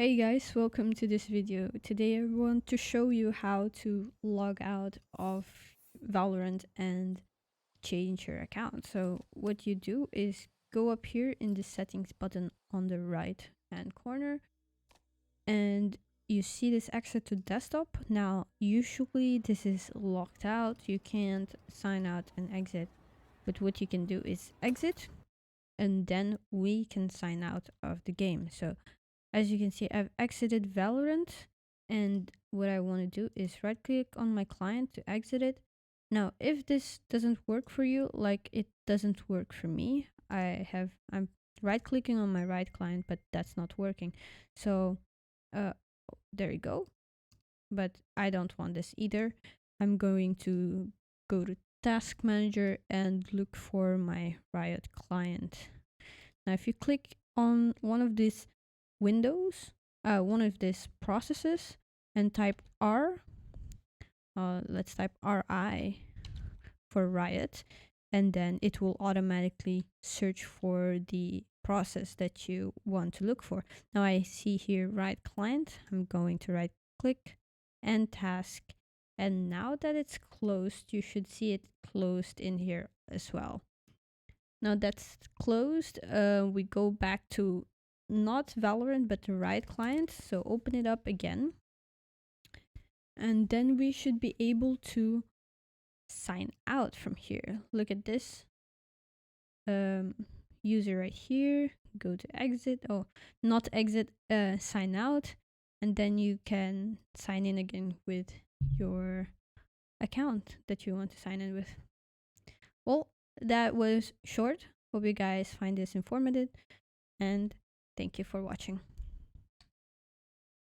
Hey guys, welcome to this video. Today I want to show you how to log out of Valorant and change your account. So what you do is go up here in the settings button on the right hand corner and you see this exit to desktop. Now usually this is locked out, you can't sign out and exit, but what you can do is exit and then we can sign out of the game. So as you can see, I've exited Valorant, and what I want to do is right click on my client to exit it. Now, if this doesn't work for you, like it doesn't work for me, I'm right clicking on my right client, but that's not working. So, uh, there you go. But I don't want this either. I'm going to go to Task Manager and look for my Riot client. Now, if you click on one of these windows, one of these processes, and type R, let's type RI for Riot, and then it will automatically search for the process that you want to look for. Now I see here Riot client. I'm going to right click and task. And now that it's closed, you should see it closed in here as well. Now that's closed, we go back to not Valorant but the Riot client. So open it up again. And then we should be able to sign out from here. Look at this. User right here. Go to exit. Oh, not exit, sign out. And then you can sign in again with your account that you want to sign in with. Well, that was short. Hope you guys find this informative and thank you for watching.